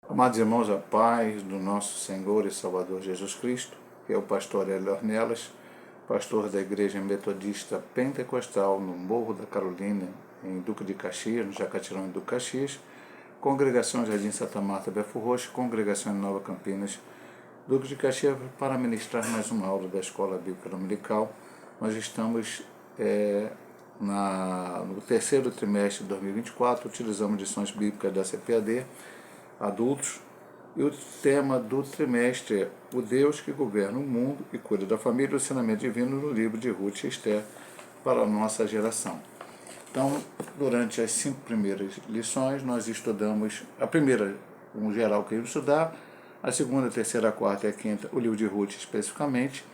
Amados irmãos, a paz do nosso Senhor e Salvador Jesus Cristo, que é o pastor Hélio Ornelas, pastor da Igreja Metodista Pentecostal no Morro da Carolina, em Duque de Caxias, no Jacatirão do Caxias, Congregação Jardim Santa Marta, Belford Roxo, Congregação em Nova Campinas, Duque de Caxias, para ministrar mais uma aula da Escola Bíblica Dominical. Nós estamos no terceiro trimestre de 2024, utilizamos lições bíblicas da CPAD, adultos, e o tema do trimestre é o Deus que governa o mundo e cuida da família, o ensinamento divino no livro de Ruth e Esther para a nossa geração. Então, durante as 5 primeiras lições, nós estudamos a primeira, um geral que íamos estudar, a segunda, a terceira, a quarta e a quinta, o livro de Ruth especificamente,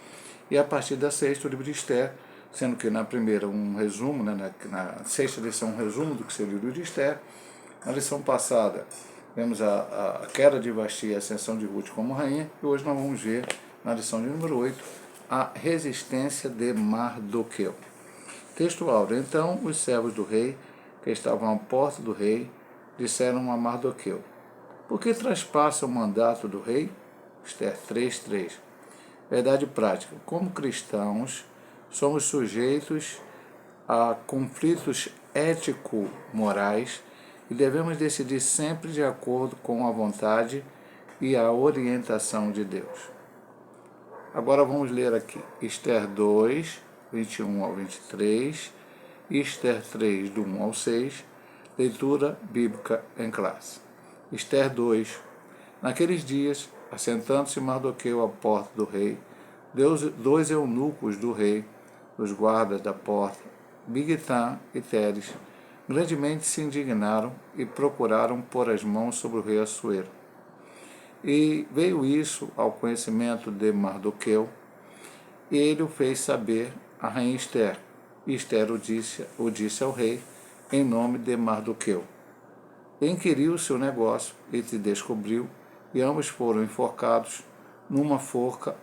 e a partir da sexta, o livro de Esther, sendo que na primeira um resumo, na sexta lição um resumo do que seria o livro de Esther. Na lição passada, vemos a queda de Vasti e a ascensão de Ruth como rainha, e hoje nós vamos ver, na lição de número 8, a resistência de Mardoqueu. Texto áureo. Então os servos do rei, que estavam à porta do rei, disseram a Mardoqueu: por que traspassa o mandato do rei? Esther 3:3. Verdade prática. Como cristãos, somos sujeitos a conflitos ético-morais e devemos decidir sempre de acordo com a vontade e a orientação de Deus. Agora vamos ler aqui Esther 2, 21 ao 23, e Esther 3, do 1 ao 6, leitura bíblica em classe. Esther 2. Naqueles dias, assentando-se Mardoqueu à porta do rei, dois eunucos do rei, os guardas da porta, Bigtan e Teres, grandemente se indignaram e procuraram pôr as mãos sobre o rei Assuero. E veio isso ao conhecimento de Mardoqueu, e ele o fez saber a rainha Esther. E Esther o disse ao rei, em nome de Mardoqueu. Inquiriu o seu negócio e te descobriu, e ambos foram enforcados numa forca,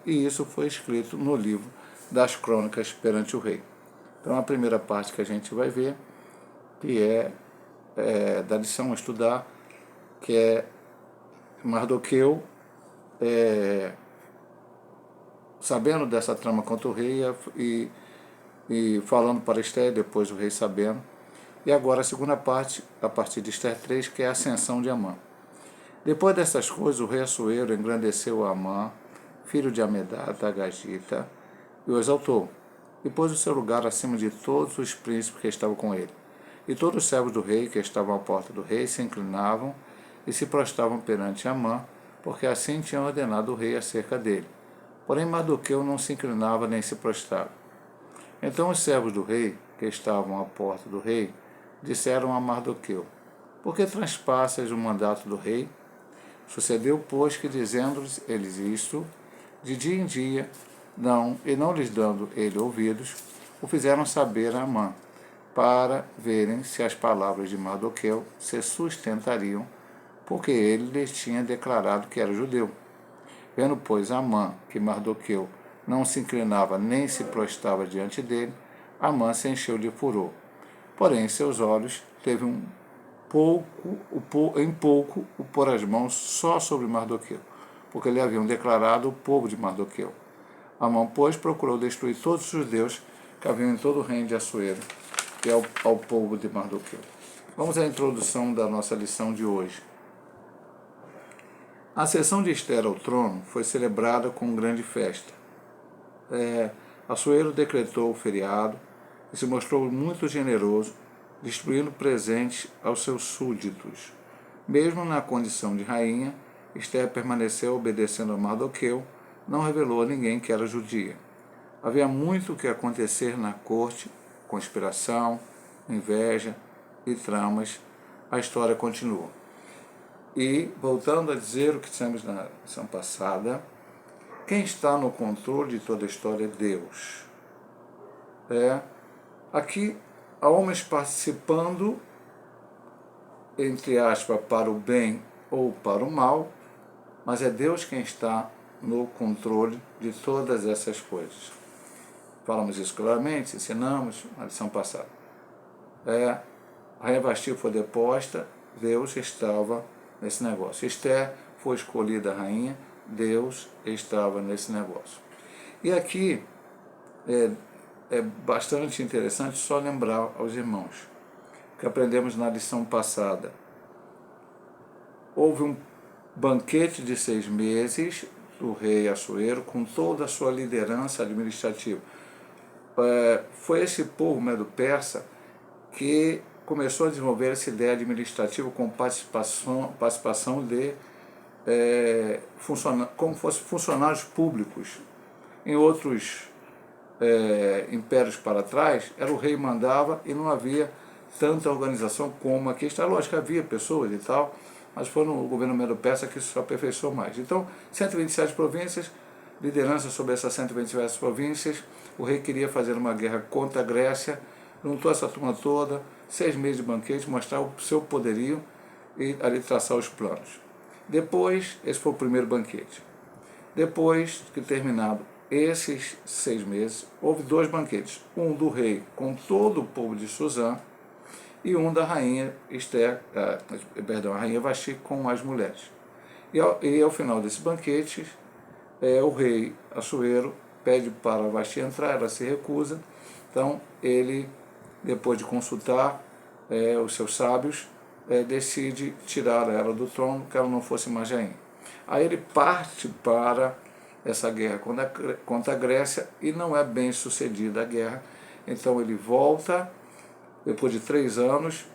e isso foi escrito no livro das crônicas perante o rei. Então a primeira parte que a gente vai ver, que é da lição a estudar, que é Mardoqueu, sabendo dessa trama contra o rei e falando para Esther, depois o rei sabendo. E agora a segunda parte, a partir de Esther 3, que é a ascensão de Amã. Depois dessas coisas, o rei Assuero engrandeceu Amã, filho de Amedata, Agagita, e o exaltou, e pôs o seu lugar acima de todos os príncipes que estavam com ele. E todos os servos do rei que estavam à porta do rei se inclinavam e se prostravam perante Amã, porque assim tinha ordenado o rei acerca dele. Porém Mardoqueu não se inclinava nem se prostrava. Então os servos do rei, que estavam à porta do rei, disseram a Mardoqueu: por que transpassas o mandato do rei? Sucedeu, pois, que dizendo-lhes eles isto, de dia em dia, não lhes dando ele ouvidos, o fizeram saber a Amã, para verem se as palavras de Mardoqueu se sustentariam, porque ele lhes tinha declarado que era judeu. Vendo, pois, Amã que Mardoqueu não se inclinava nem se prostrava diante dele, Amã se encheu de furor. Porém, em seus olhos teve em pouco o pôr as mãos só sobre Mardoqueu, porque lhe haviam declarado o povo de Mardoqueu. Amã, pois, procurou destruir todos os judeus que haviam em todo o reino de Assuero, e ao povo de Mardoqueu. Vamos à introdução da nossa lição de hoje. A ascensão de Esther ao trono foi celebrada com grande festa. Assuero decretou o feriado e se mostrou muito generoso, distribuindo presentes aos seus súditos. Mesmo na condição de rainha, Esther permaneceu obedecendo a Mardoqueu, não revelou a ninguém que era judia. Havia muito o que acontecer na corte, conspiração, inveja e tramas. A história continua. E, voltando a dizer o que dissemos na lição passada, quem está no controle de toda a história é Deus. Aqui há homens participando, entre aspas, para o bem ou para o mal, mas é Deus quem está no controle de todas essas coisas. Falamos isso claramente, ensinamos na lição passada. A rainha Vasti foi deposta, Deus estava nesse negócio. Esther foi escolhida rainha, Deus estava nesse negócio. E aqui é bastante interessante só lembrar aos irmãos que aprendemos na lição passada. Houve um banquete de 6 meses do rei Assuero com toda a sua liderança administrativa. Foi esse povo medo-persa que começou a desenvolver essa ideia administrativa com participação de como fossem funcionários públicos. Em outros impérios para trás, era o rei que mandava e não havia tanta organização como aqui está. Lógico que havia pessoas e tal, mas foi no governo Medo-Persa que isso se aperfeiçoou mais. Então, 127 províncias, liderança sobre essas 127 províncias, o rei queria fazer uma guerra contra a Grécia, juntou essa turma toda, 6 meses de banquete, mostrar o seu poderio e ali traçar os planos. Depois, esse foi o primeiro banquete. Depois que terminado esses 6 meses, houve 2 banquetes, um do rei com todo o povo de Suzã, e um da rainha a rainha Vasti com as mulheres. E ao final desse banquete, o rei Assuero pede para Vasti entrar, ela se recusa. Então ele, depois de consultar os seus sábios, decide tirar ela do trono, que ela não fosse mais rainha. Aí ele parte para essa guerra contra a Grécia e não é bem sucedida a guerra. Então ele volta depois de 3 anos,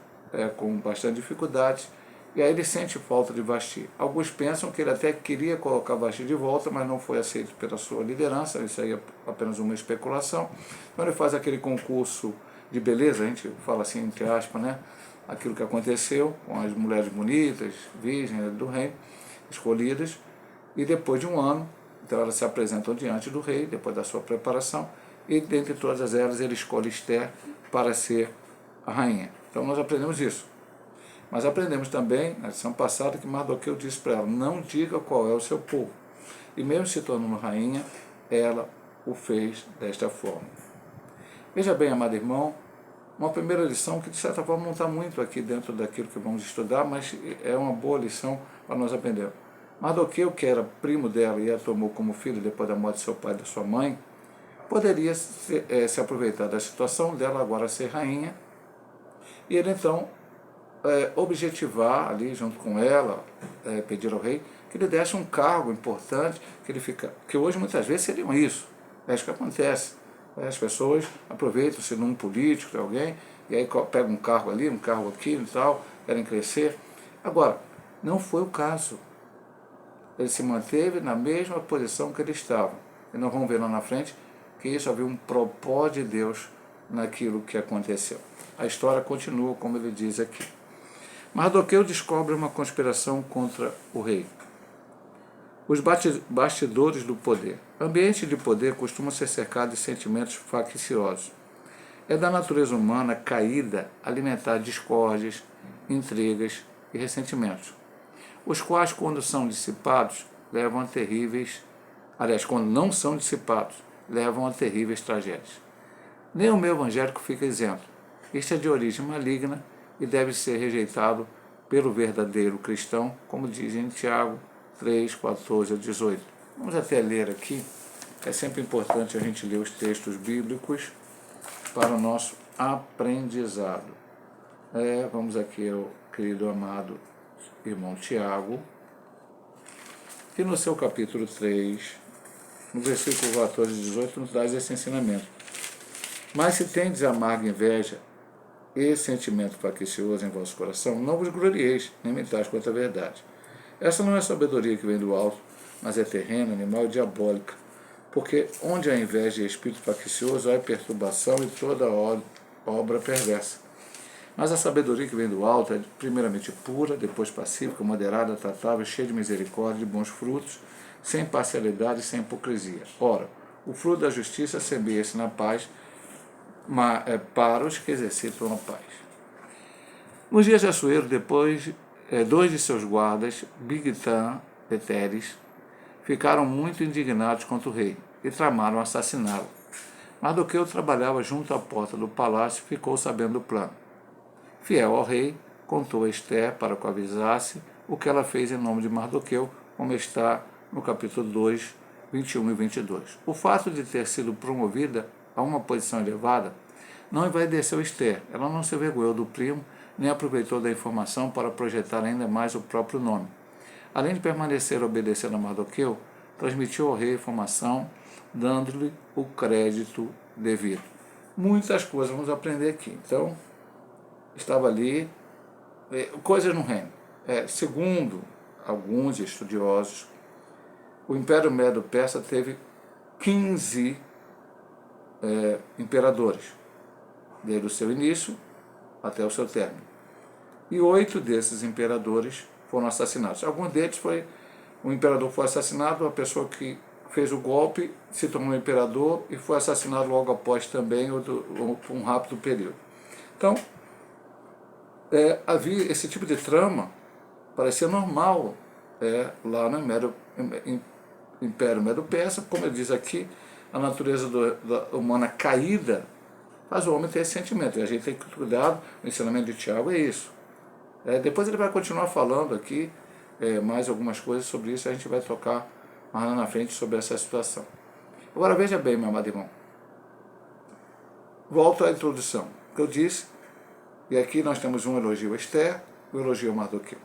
com bastante dificuldade, e aí ele sente falta de Vasti. Alguns pensam que ele até queria colocar Vasti de volta, mas não foi aceito pela sua liderança, isso aí é apenas uma especulação. Então ele faz aquele concurso de beleza, a gente fala assim, entre aspas, né? Aquilo que aconteceu com as mulheres bonitas, virgens do rei, escolhidas, e depois de 1 ano, então elas se apresentam diante do rei, depois da sua preparação, e dentre todas elas ele escolhe Esther para ser a rainha. Então nós aprendemos isso. Mas aprendemos também, na lição passada, que Mardoqueu disse para ela, não diga qual é o seu povo. E mesmo se tornando rainha, ela o fez desta forma. Veja bem, amado irmão, uma primeira lição que de certa forma não está muito aqui dentro daquilo que vamos estudar, mas é uma boa lição para nós aprendermos. Mardoqueu, que era primo dela e a tomou como filho depois da morte de seu pai e da sua mãe, poderia se aproveitar da situação dela agora ser rainha, e ele então objetivar ali junto com ela, pedir ao rei que ele desse um cargo importante, que hoje muitas vezes seriam isso. É isso que acontece. As pessoas aproveitam-se num político, de alguém, e aí pegam um cargo ali, um cargo aqui e tal, querem crescer. Agora, não foi o caso. Ele se manteve na mesma posição que ele estava. E nós vamos ver lá na frente que isso havia um propósito de Deus naquilo que aconteceu. A história continua como ele diz aqui. Mardoqueu descobre uma conspiração contra o rei. Os bastidores do poder. O ambiente de poder costuma ser cercado de sentimentos facciosos. É da natureza humana caída alimentar discórdias, intrigas e ressentimentos, os quais, quando são dissipados, levam a terríveis, quando não são dissipados, levam a terríveis tragédias. Nem o meu evangélico fica isento. Este é de origem maligna e deve ser rejeitado pelo verdadeiro cristão, como diz em Tiago 3, 14 a 18. Vamos até ler aqui. É sempre importante a gente ler os textos bíblicos para o nosso aprendizado. Vamos aqui ao querido amado irmão Tiago, que no seu capítulo 3, no versículo 14 e 18, nos traz esse ensinamento. Mas se tendes amarga inveja e sentimento faccioso em vosso coração, não vos glorieis, nem mentais contra a verdade. Essa não é sabedoria que vem do alto, mas é terrena, animal e diabólica. Porque onde há inveja e espírito faccioso, há perturbação e toda obra perversa. Mas a sabedoria que vem do alto é primeiramente pura, depois pacífica, moderada, tratável, cheia de misericórdia e de bons frutos, sem parcialidade e sem hipocrisia. Ora, o fruto da justiça semeia-se na paz, para os que exercitam a paz. Nos dias de Assuero, depois, 2 de seus guardas, Bigtan e Teres, ficaram muito indignados contra o rei e tramaram assassiná-lo. Mardoqueu trabalhava junto à porta do palácio e ficou sabendo do plano. Fiel ao rei, contou a Esther para que o avisasse o que ela fez em nome de Mardoqueu, como está no capítulo 2, 21 e 22. O fato de ter sido promovida a uma posição elevada não envaideceu Esther. Ela não se envergonhou do primo, nem aproveitou da informação para projetar ainda mais o próprio nome. Além de permanecer obedecendo a Mardoqueu, transmitiu ao rei a informação, dando-lhe o crédito devido. Muitas coisas vamos aprender aqui. Então, estava ali, coisas no reino. Segundo alguns estudiosos, o Império Medo-Persa teve 15 imperadores, desde o seu início até o seu término. E 8 desses imperadores foram assassinados. Alguns deles o imperador foi assassinado, a pessoa que fez o golpe se tornou imperador e foi assassinado logo após também, por um rápido período. Então, havia esse tipo de trama, parecia normal lá no Império Medo-Persa. Como ele diz aqui, a natureza humana caída faz o homem ter esse sentimento, e a gente tem que ter cuidado. O ensinamento de Tiago é isso. Depois ele vai continuar falando aqui mais algumas coisas sobre isso, a gente vai tocar mais lá na frente sobre essa situação. Agora veja bem, meu amado irmão, volto à introdução que eu disse, e aqui nós temos um elogio a Esther, um elogio a Mardoqueu.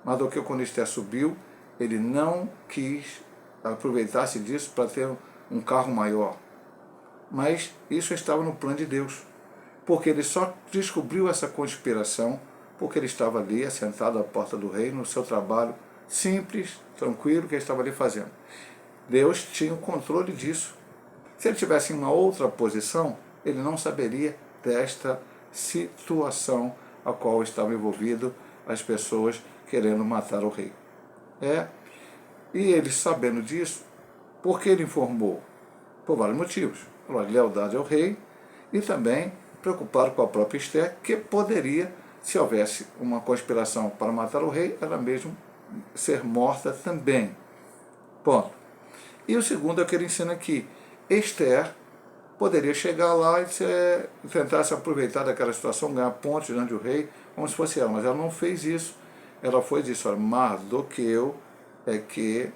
Mardoqueu, quando Esther subiu, ele não quis aproveitar-se disso para ter um carro maior, mas isso estava no plano de Deus, porque ele só descobriu essa conspiração porque ele estava ali, assentado à porta do rei, no seu trabalho simples, tranquilo, que ele estava ali fazendo. Deus tinha o controle disso. Se ele tivesse em uma outra posição, ele não saberia desta situação a qual estavam envolvidas as pessoas querendo matar o rei. E ele, sabendo disso, por que ele informou? Por vários motivos. Por lealdade ao rei e também preocupado com a própria Esther, que poderia, se houvesse uma conspiração para matar o rei, ela mesma ser morta também. Ponto. E o segundo é o que ele ensina aqui. Esther poderia chegar lá e tentar se aproveitar daquela situação, ganhar pontos diante do rei, como se fosse ela, mas ela não fez isso. Ela foi disso, Mardoqueu é que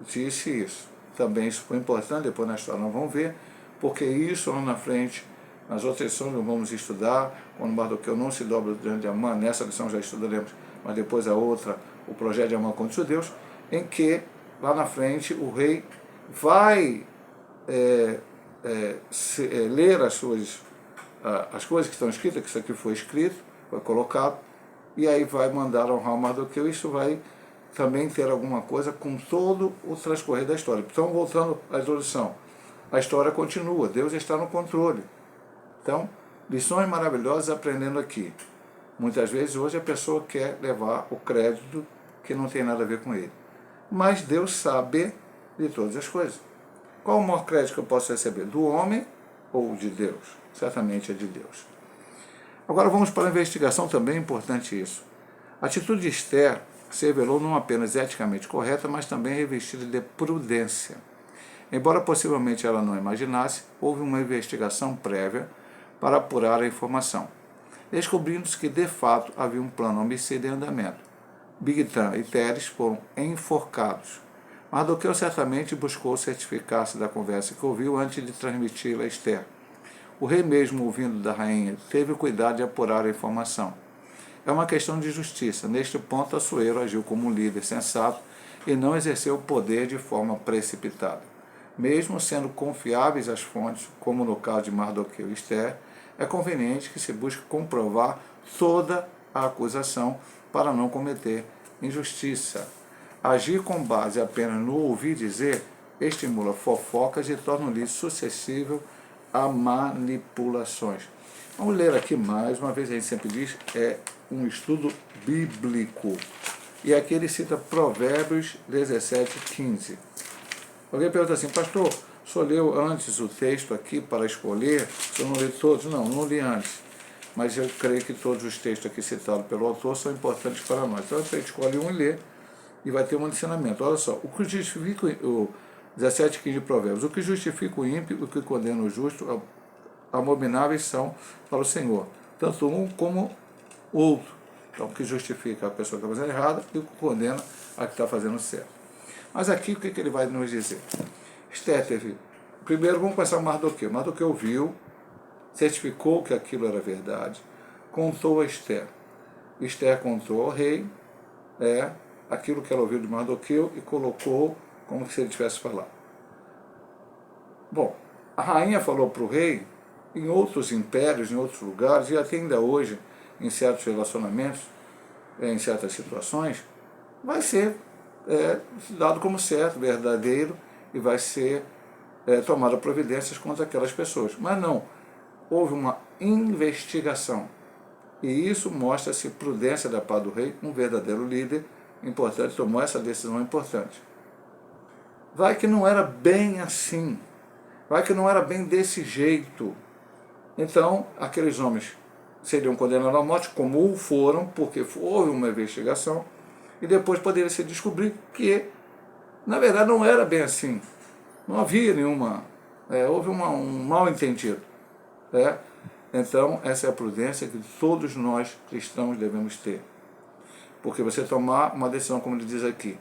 disse isso. Também isso foi importante, depois na história nós vamos ver, porque isso lá na frente, nas outras lições nós vamos estudar, quando Mardoqueu não se dobra diante de Amã, nessa lição já estudaremos, mas depois a outra, o projeto de Amã contra os judeus, em que lá na frente o rei vai ler as coisas que estão escritas, que isso aqui foi escrito, foi colocado, e aí vai mandar honrar o Mardoqueu. Isso vai também ter alguma coisa com todo o transcorrer da história. Então, voltando à introdução, a história continua, Deus está no controle. Então, lições maravilhosas aprendendo aqui. Muitas vezes hoje a pessoa quer levar o crédito que não tem nada a ver com ele. Mas Deus sabe de todas as coisas. Qual o maior crédito que eu posso receber? Do homem ou de Deus? Certamente é de Deus. Agora vamos para a investigação, também é importante isso. A atitude de Esther se revelou não apenas eticamente correta, mas também revestida de prudência. Embora possivelmente ela não imaginasse, houve uma investigação prévia para apurar a informação, descobrindo-se que de fato havia um plano homicida em andamento. Bigtan e Teres foram enforcados. Mardoqueu certamente buscou certificar-se da conversa que ouviu antes de transmiti-la a Esther. O rei mesmo, ouvindo da rainha, teve o cuidado de apurar a informação. É uma questão de justiça. Neste ponto, Assuero agiu como um líder sensato e não exerceu o poder de forma precipitada. Mesmo sendo confiáveis as fontes, como no caso de Mardoqueu e Esther, é conveniente que se busque comprovar toda a acusação para não cometer injustiça. Agir com base apenas no ouvir dizer estimula fofocas e torna o livro suscetível a manipulações. Vamos ler aqui mais uma vez, a gente sempre diz, é um estudo bíblico. E aqui ele cita Provérbios 17, 15. Alguém pergunta assim, pastor, o senhor leu antes o texto aqui para escolher? O senhor não leu todos? Não, não li antes. Mas eu creio que todos os textos aqui citados pelo autor são importantes para nós. Então a gente escolhe um e lê, e vai ter um ensinamento. Olha só, o que justifica o 17, 15 de Provérbios, o que justifica o ímpio, o que condena o justo, abomináveis são para o Senhor, tanto um como o outro. Então, o que justifica a pessoa que está fazendo errado e o que condena a que está fazendo certo. Mas aqui, o que ele vai nos dizer? Esther teve... Primeiro, vamos começar com Mardoqueu. Mardoqueu viu, certificou que aquilo era verdade, contou a Esther. Esther contou ao rei aquilo que ela ouviu de Mardoqueu e colocou como se ele tivesse falado. Bom, a rainha falou para o rei, em outros impérios, em outros lugares, e até ainda hoje, em certos relacionamentos, em certas situações, vai ser dado como certo, verdadeiro, e vai ser tomada providências contra aquelas pessoas. Mas não, houve uma investigação. E isso mostra-se prudência da parte do rei, um verdadeiro líder importante, tomou essa decisão importante. Vai que não era bem assim, vai que não era bem desse jeito. Então, aqueles homens seriam condenados à morte, como o foram, porque houve uma investigação, e depois poderia se descobrir que, na verdade, não era bem assim. Não havia nenhuma... houve um mal-entendido. Então, essa é a prudência que todos nós cristãos devemos ter. Porque você tomar uma decisão, como ele diz aqui,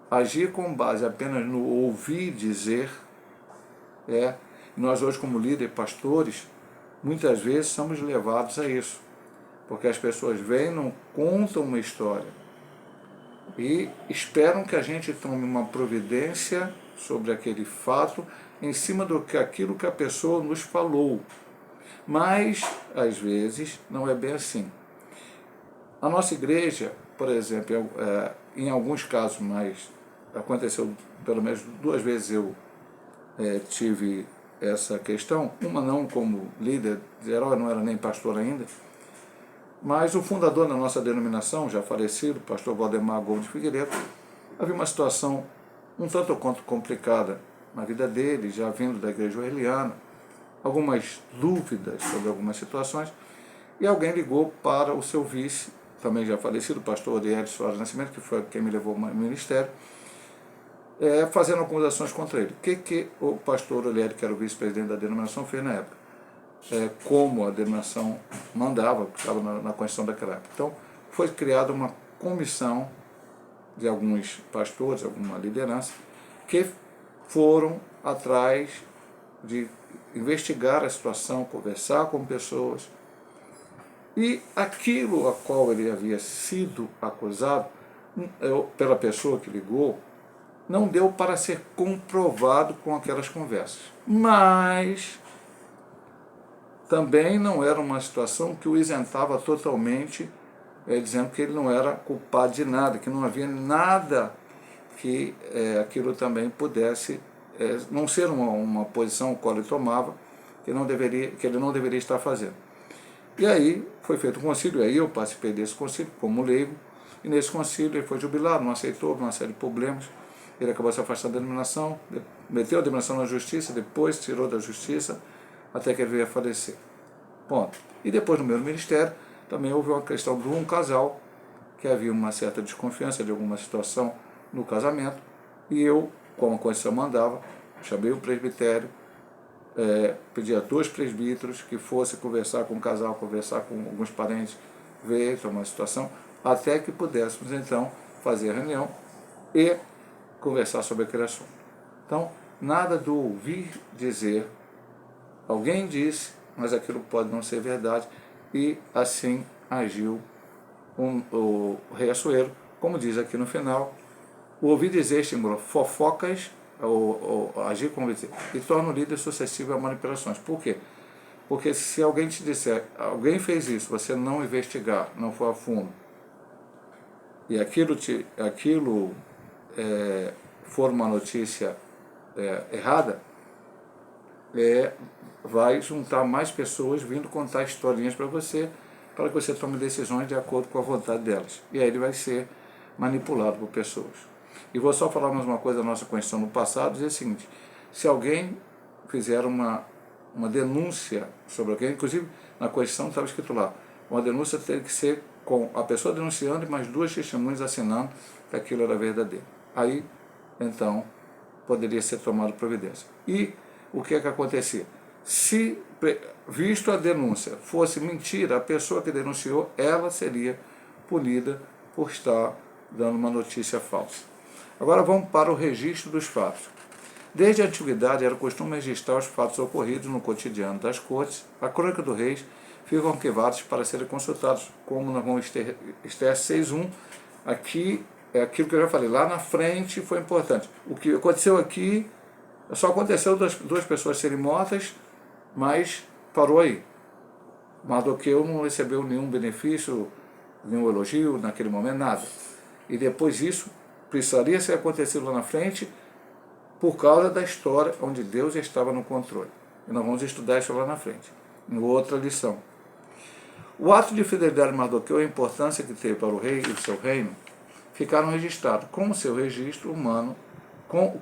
agir com base apenas no ouvir dizer, nós hoje como líderes, pastores, muitas vezes somos levados a isso. Porque as pessoas vêm, não contam uma história e esperam que a gente tome uma providência sobre aquele fato em cima do que aquilo que a pessoa nos falou. Mas, às vezes, não é bem assim. A nossa igreja, por exemplo, em alguns casos, mas aconteceu pelo menos 2 vezes eu tive essa questão, uma não como líder geral, não era nem pastor ainda, mas o fundador da nossa denominação, já falecido, o pastor Valdemar Gomes de Figueiredo, havia uma situação um tanto quanto complicada na vida dele, já vindo da igreja oeliana, algumas dúvidas sobre algumas situações, e alguém ligou para o seu vice, também já falecido, o pastor Odierre Soares Nascimento, que foi quem me levou ao ministério, fazendo acusações contra ele. O que o pastor Odierre, que era o vice-presidente da denominação, fez na época? Como a denominação mandava, que estava na Constituição daquela época. Então, foi criada uma comissão de alguns pastores, alguma liderança, que foram atrás de investigar a situação, conversar com pessoas, e aquilo a qual ele havia sido acusado, pela pessoa que ligou, não deu para ser comprovado com aquelas conversas. Mas também não era uma situação que o isentava totalmente, dizendo que ele não era culpado de nada, que não havia nada que aquilo também pudesse não ser uma posição que ele tomava, que ele não deveria estar fazendo. E aí foi feito um concílio, aí eu participei desse concílio como leigo, e nesse concílio ele foi jubilado, não aceitou, uma série de problemas, ele acabou se afastando da denominação, meteu a denominação na justiça, depois tirou da justiça, até que ele veio a falecer. Ponto. E depois no meu ministério também houve uma questão de um casal, que havia uma certa desconfiança de alguma situação no casamento, e eu, como a Constituição mandava, chamei o presbitério, pedi a 2 presbíteros que fossem conversar com o casal, conversar com alguns parentes, ver, tomar a situação, até que pudéssemos então fazer a reunião e conversar sobre aquele assunto. Então, nada do ouvir dizer, alguém disse, mas aquilo pode não ser verdade, e assim agiu o rei Assuero, como diz aqui no final, o ouvir dizer estimula fofocas, ou agir como dizer, e torna o líder suscetível a manipulações. Por quê? Porque se alguém te disser, alguém fez isso, você não investigar, não for a fundo, e aquilo for uma notícia errada, vai juntar mais pessoas vindo contar historinhas para que você tome decisões de acordo com a vontade delas. E aí ele vai ser manipulado por pessoas. E vou só falar mais uma coisa da nossa Constituição no passado, dizer o seguinte: se alguém fizer uma denúncia sobre alguém, inclusive na Constituição estava escrito lá, uma denúncia tem que ser com a pessoa denunciando e mais 2 testemunhas assinando que aquilo era verdadeiro. Aí, então, poderia ser tomada providência. E o que é que acontecia? Se, visto a denúncia, fosse mentira, a pessoa que denunciou, ela seria punida por estar dando uma notícia falsa. Agora vamos para o registro dos fatos. Desde a antiguidade era costume registrar os fatos ocorridos no cotidiano das cortes. A crônica do reis ficam arquivados para serem consultados, como nós vamos Esther 6.1. Aqui é aquilo que eu já falei, lá na frente foi importante. O que aconteceu aqui, só aconteceu duas pessoas serem mortas, mas parou aí. Mardoqueu não recebeu nenhum benefício, nenhum elogio naquele momento, nada. E depois disso, precisaria ser acontecido lá na frente, por causa da história onde Deus estava no controle. E nós vamos estudar isso lá na frente, em outra lição. O ato de fidelidade de Mardoqueu e a importância que teve para o rei e o seu reino ficaram registrados. Com o seu registro humano,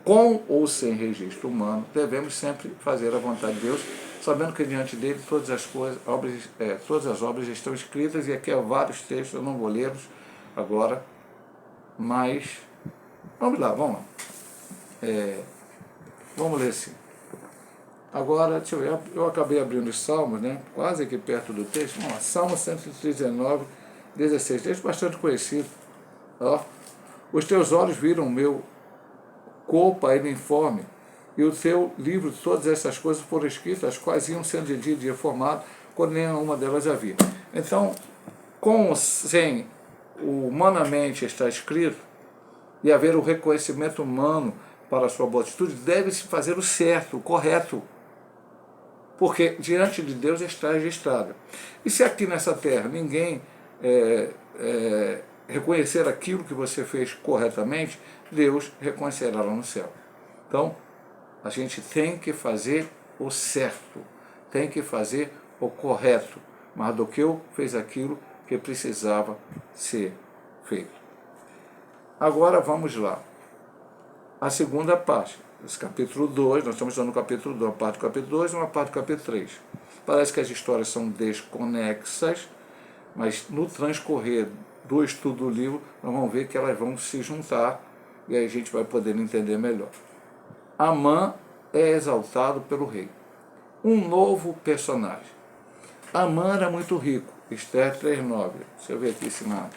com ou sem registro humano, devemos sempre fazer a vontade de Deus, sabendo que diante dele todas as obras estão escritas, e aqui há vários textos, eu não vou lê-los agora, mas vamos lá. Vamos ler sim. Agora, deixa eu ver, eu acabei abrindo os Salmos, né? Quase aqui perto do texto. Vamos lá, Salmo 139, 16, texto bastante conhecido. Ó, os teus olhos viram o meu corpo ainda informe, e o teu livro, todas essas coisas foram escritas, as quais iam sendo de dia em dia formado, quando nenhuma delas havia. Então, sem o humanamente estar escrito, e haver o reconhecimento humano para a sua boa atitude, deve-se fazer o certo, o correto, porque diante de Deus está registrado. E se aqui nessa terra ninguém reconhecer aquilo que você fez corretamente, Deus reconhecerá lá no céu. Então, a gente tem que fazer o certo, tem que fazer o correto. Mardoqueu fez aquilo que precisava ser feito. Agora vamos lá. A segunda parte, esse capítulo 2, nós estamos no capítulo 2, uma parte do capítulo 2 e uma parte do capítulo 3. Parece que as histórias são desconexas, mas no transcorrer do estudo do livro, nós vamos ver que elas vão se juntar e aí a gente vai poder entender melhor. Amã é exaltado pelo rei. Um novo personagem. Amã era muito rico. Esther 3.9. Deixa eu ver aqui se na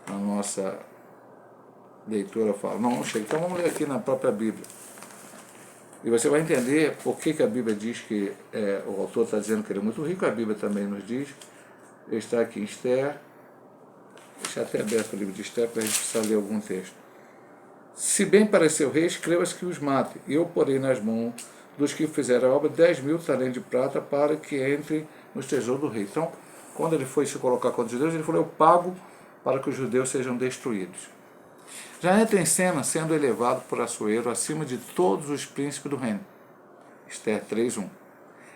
nossa leitura fala. Não chega. Então vamos ler aqui na própria Bíblia. E você vai entender por que a Bíblia diz que o autor está dizendo que ele é muito rico. A Bíblia também nos diz. Está aqui em Esther. Deixa até aberto o livro de Esther para a gente precisar ler algum texto. Se bem parecer o rei, escreva-se que os mate. E eu porei nas mãos dos que fizeram a obra 10.000 talentos de prata para que entre nos tesouros do rei. Então, quando ele foi se colocar contra os judeus, ele falou: eu pago para que os judeus sejam destruídos. Já entra em cena sendo elevado por Assuero acima de todos os príncipes do reino. Esther 3.1.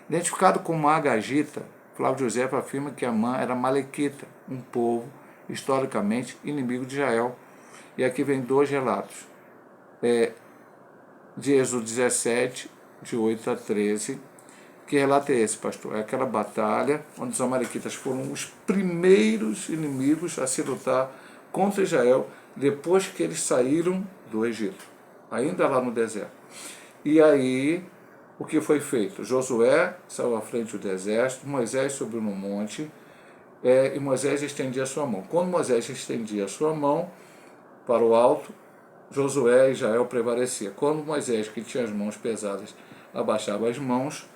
Identificado como Agagita, Flávio José afirma que Amã era malequita, um povo historicamente inimigo de Israel. E aqui vem dois relatos. De Êxodo 17, de 8 a 13. Que relato é esse, pastor? É aquela batalha onde os amalequitas foram os primeiros inimigos a se lutar contra Israel depois que eles saíram do Egito, ainda lá no deserto. E aí, o que foi feito? Josué saiu à frente do exército, Moisés subiu no monte, e Moisés estendia a sua mão. Quando Moisés estendia a sua mão para o alto, Josué e Israel prevaleciam. Quando Moisés, que tinha as mãos pesadas, abaixava as mãos,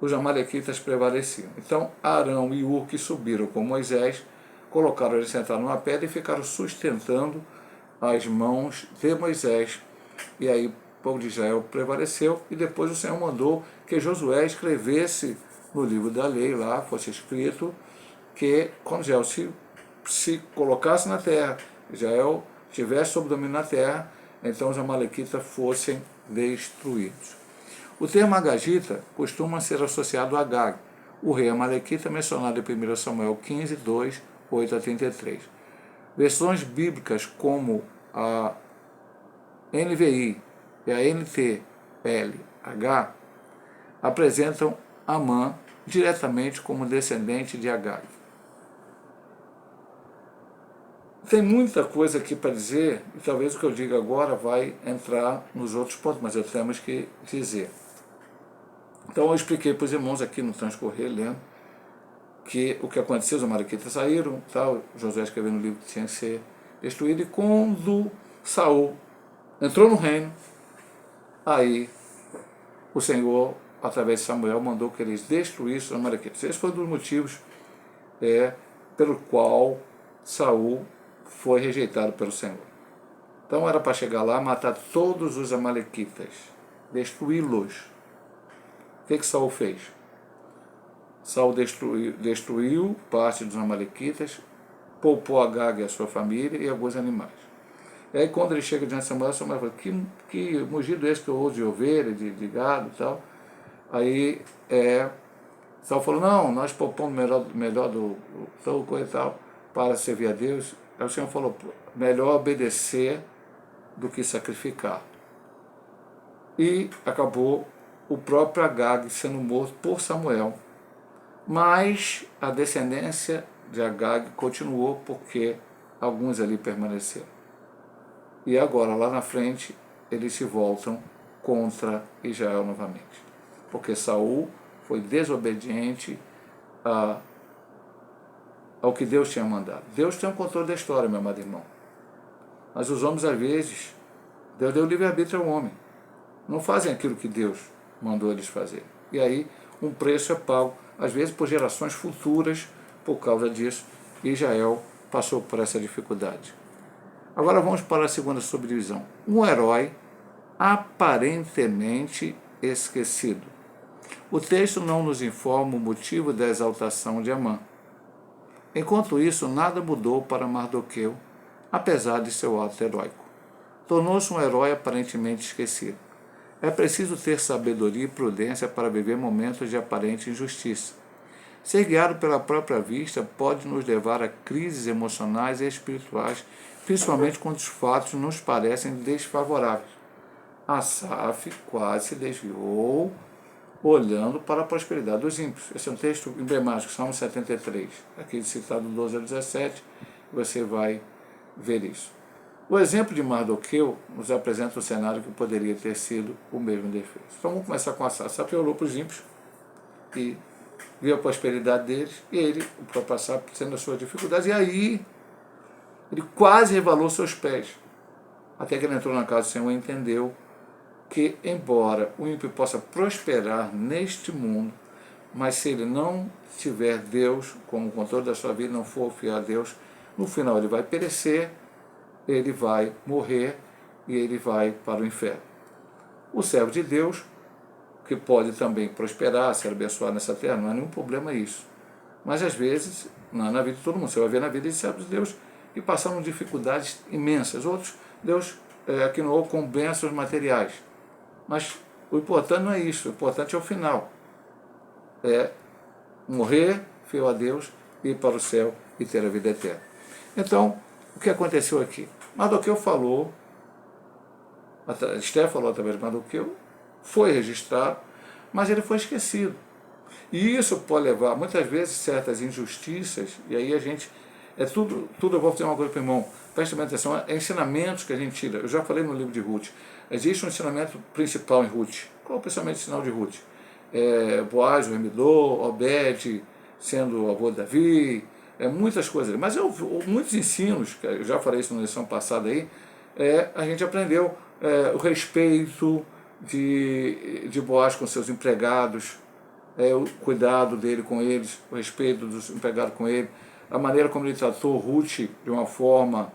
os amalequitas prevaleciam. Então Arão e Ur, que subiram com Moisés, colocaram ele sentado numa pedra e ficaram sustentando as mãos de Moisés. E aí o povo de Israel prevaleceu, e depois o Senhor mandou que Josué escrevesse no livro da lei, lá fosse escrito que quando Israel se colocasse na terra, Israel tivesse sob domínio na terra, então os amalequitas fossem destruídos. O termo Agagita costuma ser associado a Agag, o rei amalequita mencionado em 1 Samuel 15, 2, 8 a 33. Versões bíblicas como a NVI e a NTLH apresentam Amã diretamente como descendente de Agag. Tem muita coisa aqui para dizer, e talvez o que eu diga agora vai entrar nos outros pontos, mas eu temos que dizer. Então eu expliquei para os irmãos aqui no transcorrer, lendo, que o que aconteceu, os amalequitas saíram, tal, Josué escreveu no livro que tinha que ser destruído, e quando Saul entrou no reino, aí o Senhor, através de Samuel, mandou que eles destruíssem os amalequitas. Esse foi um dos motivos pelo qual Saul foi rejeitado pelo Senhor. Então era para chegar lá, matar todos os amalequitas, destruí-los. O que Saul fez? Saul destruiu parte dos amalequitas, poupou Agag e a sua família e alguns animais. E aí quando ele chega diante de Samuel, Samuel fala, que mugido é esse que eu ouço de ovelha, de gado e tal. Aí Saul falou, não, nós poupamos melhor do tal coisa e tal, para servir a Deus. Aí o Senhor falou, melhor obedecer do que sacrificar. E acabou o próprio Agag sendo morto por Samuel. Mas a descendência de Agag continuou porque alguns ali permaneceram. E agora, lá na frente, eles se voltam contra Israel novamente. Porque Saul foi desobediente ao que Deus tinha mandado. Deus tem o controle da história, meu amado irmão. Mas os homens, às vezes, Deus deu livre-arbítrio ao homem. Não fazem aquilo que Deus mandou eles fazer. E aí, um preço é pago, às vezes por gerações futuras, por causa disso. Israel passou por essa dificuldade. Agora vamos para a segunda subdivisão. Um herói aparentemente esquecido. O texto não nos informa o motivo da exaltação de Amã. Enquanto isso, nada mudou para Mardoqueu, apesar de seu ato heróico. Tornou-se um herói aparentemente esquecido. É preciso ter sabedoria e prudência para viver momentos de aparente injustiça. Ser guiado pela própria vista pode nos levar a crises emocionais e espirituais, principalmente quando os fatos nos parecem desfavoráveis. Asaf quase se desviou olhando para a prosperidade dos ímpios. Esse é um texto emblemático, Salmo 73, aqui citado 12 a 17, você vai ver isso. O exemplo de Mardoqueu nos apresenta um cenário que poderia ter sido o mesmo defeito. Então vamos começar com Asaf. Asaf olhou para os ímpios e viu a prosperidade deles, e ele, o próprio Asaf, sendo as suas dificuldades, e aí ele quase rebalou seus pés. Até que ele entrou na casa do Senhor e entendeu que, embora o ímpio possa prosperar neste mundo, mas se ele não tiver Deus como controle da sua vida, não for fiel a Deus, no final ele vai perecer, ele vai morrer e ele vai para o inferno. O servo de Deus, que pode também prosperar, ser abençoado nessa terra, não é nenhum problema isso. Mas às vezes, na vida de todo mundo, você vai ver na vida de servos de Deus que passaram dificuldades imensas. Outros, Deus aquinou com bênçãos materiais. Mas o importante não é isso, o importante é o final. É morrer, fiel a Deus, ir para o céu e ter a vida eterna. Então, o que aconteceu aqui? Mardoqueu falou, Esther falou através de Mardoqueu, foi registrado, mas ele foi esquecido. E isso pode levar, muitas vezes, certas injustiças, e aí a gente, tudo eu vou fazer uma coisa para o irmão, preste atenção, é ensinamentos que a gente tira. Eu já falei no livro de Ruth, existe um ensinamento principal em Ruth. Qual é o pensamento sinal de Ruth? Boaz, o remidor, Obed, sendo o avô de Davi, muitas coisas. Mas muitos ensinos, que eu já falei isso na lição passada aí, a gente aprendeu o respeito de Boaz com seus empregados, o cuidado dele com eles, o respeito dos empregados com ele, a maneira como ele tratou Ruth de uma forma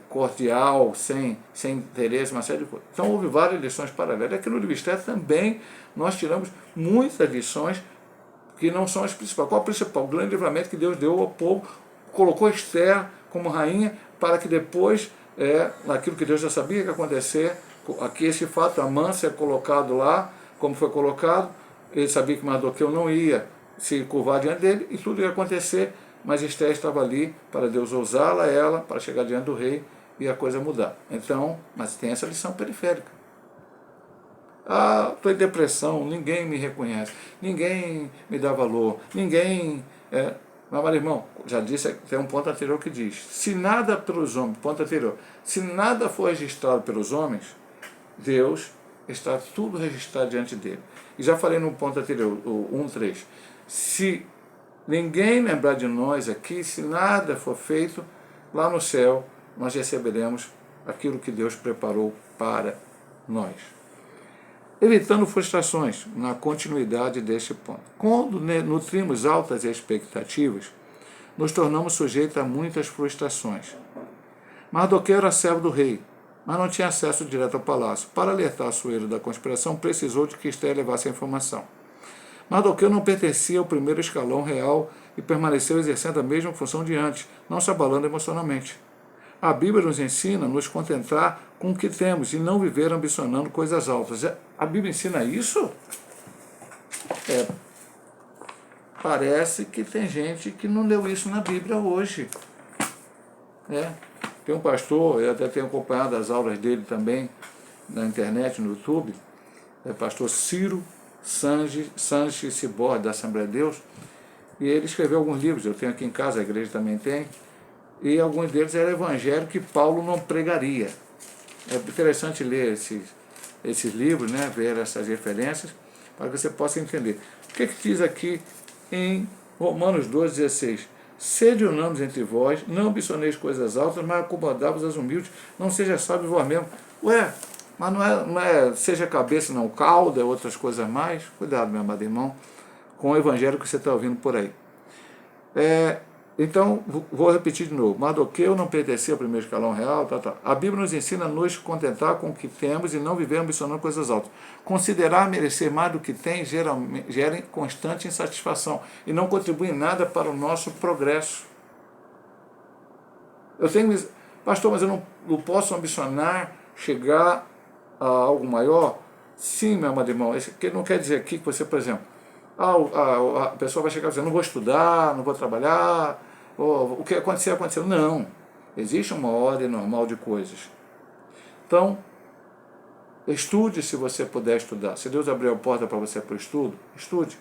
cordial, sem interesse, uma série de coisas. Então houve várias lições paralelas. Aqui no livro Esther também nós tiramos muitas lições que não são as principais. Qual a principal? O grande livramento que Deus deu ao povo, colocou Esther como rainha, para que depois, naquilo que Deus já sabia que ia acontecer, aqui esse fato, Amã ser colocado lá, como foi colocado, ele sabia que Mardoqueu não ia se curvar diante dele, e tudo ia acontecer, mas Esther estava ali para Deus usá-la, ela, para chegar diante do rei e a coisa mudar. Então, mas tem essa lição periférica. Estou em depressão, ninguém me reconhece, ninguém me dá valor, ninguém... Mas, irmão, já disse, tem um ponto anterior que diz, se nada pelos homens, ponto anterior, se nada for registrado pelos homens, Deus está tudo registrado diante dele. E já falei no ponto anterior, o 1.3, se ninguém lembrar de nós aqui, se nada for feito, lá no céu nós receberemos aquilo que Deus preparou para nós. Evitando frustrações na continuidade deste ponto. Quando nutrimos altas expectativas, nos tornamos sujeitos a muitas frustrações. Mardoqueu era servo do rei, mas não tinha acesso direto ao palácio. Para alertar a Assuero da conspiração, precisou de que Esther levasse a informação. Mardoqueu não pertencia ao primeiro escalão real e permaneceu exercendo a mesma função de antes, não se abalando emocionalmente. A Bíblia nos ensina a nos contentar com o que temos e não viver ambicionando coisas altas. A Bíblia ensina isso? Parece que tem gente que não leu isso na Bíblia hoje. Tem um pastor, eu até tenho acompanhado as aulas dele também na internet, no YouTube, pastor Ciro Sanches Cibor, da Assembleia de Deus, e ele escreveu alguns livros, eu tenho aqui em casa, a igreja também tem, e alguns deles eram evangelho que Paulo não pregaria. É interessante ler esses livros, ver essas referências, para que você possa entender. O que diz aqui em Romanos 12,16? Sede unânimes entre vós, não ambicioneis coisas altas, mas acomodai-vos aos humildes, não seja sábio vós mesmo. Mas não é seja cabeça, não cauda, outras coisas mais. Cuidado, meu amado irmão, com o evangelho que você está ouvindo por aí. Então, vou repetir de novo. Mardoqueu não pertencia ao primeiro escalão real. A Bíblia nos ensina a nos contentar com o que temos e não viver ambicionando coisas altas. Considerar merecer mais do que tem gera constante insatisfação e não contribui em nada para o nosso progresso. Pastor, mas eu não posso ambicionar chegar a algo maior? Sim, meu amado irmão. Isso não quer dizer aqui que você, por exemplo, a pessoa vai chegar e dizer, não vou estudar, não vou trabalhar, o que aconteceu, aconteceu. Não. Existe uma ordem normal de coisas. Então, estude se você puder estudar. Se Deus abrir a porta para você para o estudo, estude.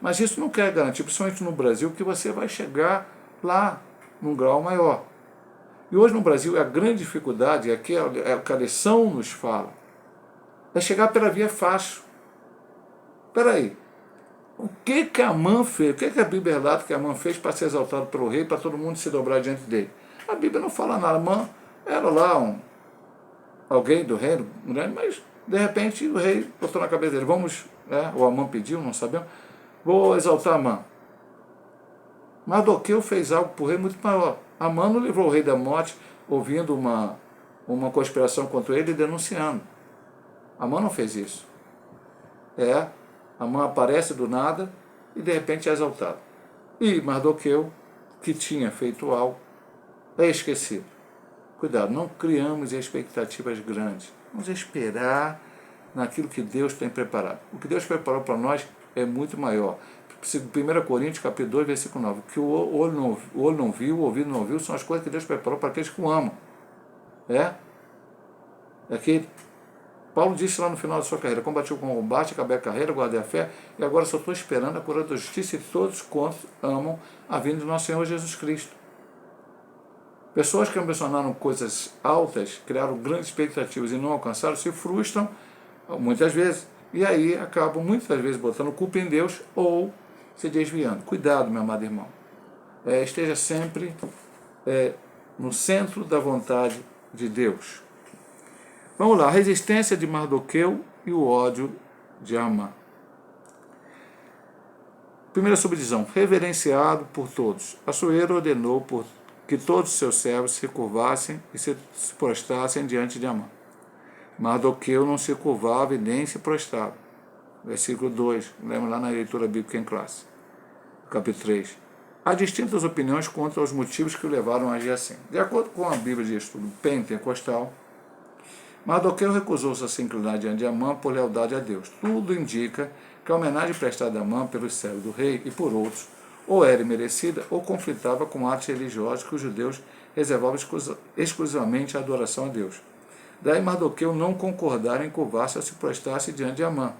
Mas isso não quer garantir, principalmente no Brasil, que você vai chegar lá num grau maior. E hoje no Brasil a grande dificuldade, aqui é o que a lição nos fala, é chegar pela via fácil. Espera aí. O que Amã fez? O que a Bíblia relata que Amã fez para ser exaltado pelo rei, para todo mundo se dobrar diante dele? A Bíblia não fala nada. Amã era lá alguém do reino grande, mas de repente o rei botou na cabeça dele, o Amã pediu, não sabemos, vou exaltar Amã. Mardoqueu fez algo para o rei muito maior. Amã não livrou o rei da morte, ouvindo uma conspiração contra ele e denunciando. Amã não fez isso. Amã aparece do nada e de repente é exaltado. E Mardoqueu, que tinha feito algo, é esquecido. Cuidado, não criamos expectativas grandes. Vamos esperar naquilo que Deus tem preparado. O que Deus preparou para nós é muito maior. 1 Coríntios, capítulo 2, versículo 9. Que o olho não viu, o ouvido não ouviu, são as coisas que Deus preparou para aqueles que o amam. Aqui, Paulo disse lá no final da sua carreira, combati o bom combate, acabei a carreira, guardei a fé, e agora só estou esperando a coroa da justiça e todos quantos amam a vinda do nosso Senhor Jesus Cristo. Pessoas que ambicionaram coisas altas, criaram grandes expectativas e não alcançaram, se frustram muitas vezes. E aí acabam muitas vezes botando culpa em Deus ou se desviando. Cuidado, meu amado irmão. Esteja sempre no centro da vontade de Deus. Vamos lá, a resistência de Mardoqueu e o ódio de Amã. Primeira subdivisão, reverenciado por todos. Assuero ordenou que todos os seus servos se curvassem e se prostrassem diante de Amã. Mardoqueu não se curvava e nem se prostrava. Versículo 2, lembra lá na leitura bíblica em classe. Capítulo 3. Há distintas opiniões quanto aos motivos que o levaram a agir assim. De acordo com a Bíblia de Estudo Pentecostal, Mardoqueu recusou-se a se inclinar diante de Amã por lealdade a Deus. Tudo indica que a homenagem prestada a Amã pelos servos do rei e por outros ou era imerecida ou conflitava com atos religiosos que os judeus reservavam exclusivamente a adoração a Deus. Daí Mardoqueu não concordar em curvar-se a se prostrar-se diante de Amã.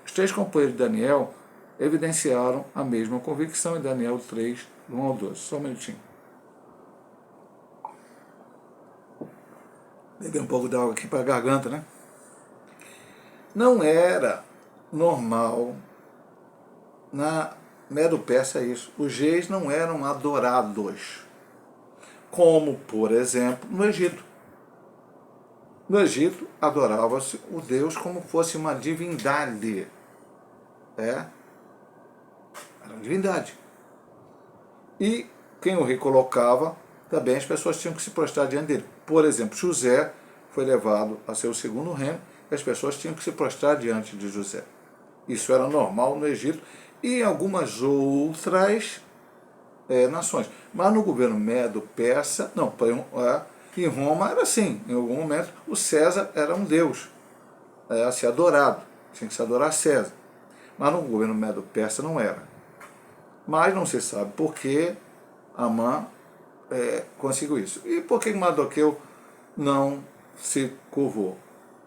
Os 3 companheiros de Daniel evidenciaram a mesma convicção em Daniel 3, 1 ao 12. Só um minutinho. Beber um pouco d'água aqui para a garganta, né? Não era normal Medo-Persa é isso. Os reis não eram adorados, como, por exemplo, no Egito. No Egito, adorava-se o Deus como fosse uma divindade. Era uma divindade. E quem o rei colocava, também as pessoas tinham que se prostrar diante dele. Por exemplo, José foi levado a ser o segundo reino, e as pessoas tinham que se prostrar diante de José. Isso era normal no Egito e em algumas outras nações. Mas no governo Medo-Persa, não, em Roma era assim. Em algum momento o César era um deus a ser adorado, tinha que se adorar César. Mas no governo Medo-Persa não era. Mas não se sabe por que Amã conseguiu isso. E por que Mardoqueu não se curvou?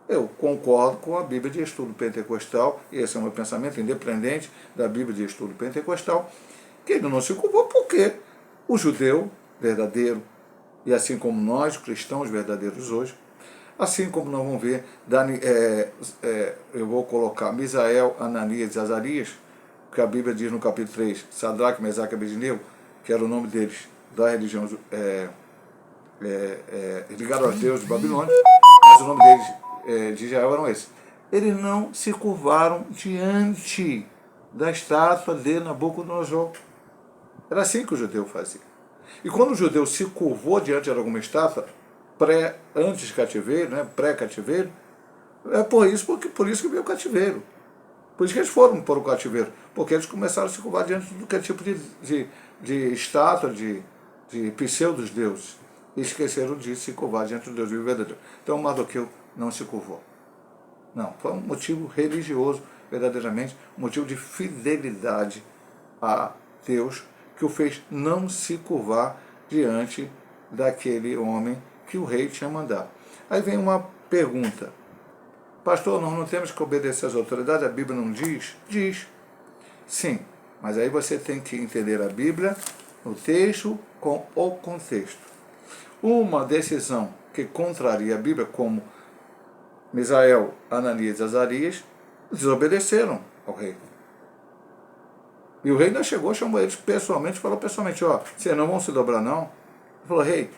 Eu concordo com a Bíblia de Estudo Pentecostal, e esse é o meu pensamento independente da Bíblia de Estudo Pentecostal, que ele não se curvou porque o judeu verdadeiro, e assim como nós, cristãos verdadeiros hoje, assim como nós vamos ver, eu vou colocar Misael, Ananias e Azarias, que a Bíblia diz no capítulo 3, Sadraque, Mesaque e Abednego, que era o nome deles da religião ligado aos deuses de Babilônia, mas o nome deles de Israel eram esses. Eles não se curvaram diante da estátua de Nabucodonosor. Era assim que o judeu fazia. E quando o judeu se curvou diante de alguma estátua, antes cativeiro, né, pré-cativeiro, é por isso que veio o cativeiro. Por isso que eles foram para o cativeiro, porque eles começaram a se curvar diante do que tipo de estátua, de pseudos deuses, e esqueceram de se curvar diante do Deus vivo e verdadeiro. Então Mardoqueu não se curvou. Não, foi um motivo religioso, verdadeiramente, um motivo de fidelidade a Deus, que o fez não se curvar diante daquele homem que o rei tinha mandado. Aí vem uma pergunta. Pastor, nós não temos que obedecer às autoridades? A Bíblia não diz? Diz. Sim, mas aí você tem que entender a Bíblia no texto com o contexto. Uma decisão que contraria a Bíblia, como Misael, Ananias e Azarias, desobedeceram ao rei. E o rei ainda chegou, chamou eles pessoalmente, falou pessoalmente, vocês não vão se dobrar não? Ele falou, rei,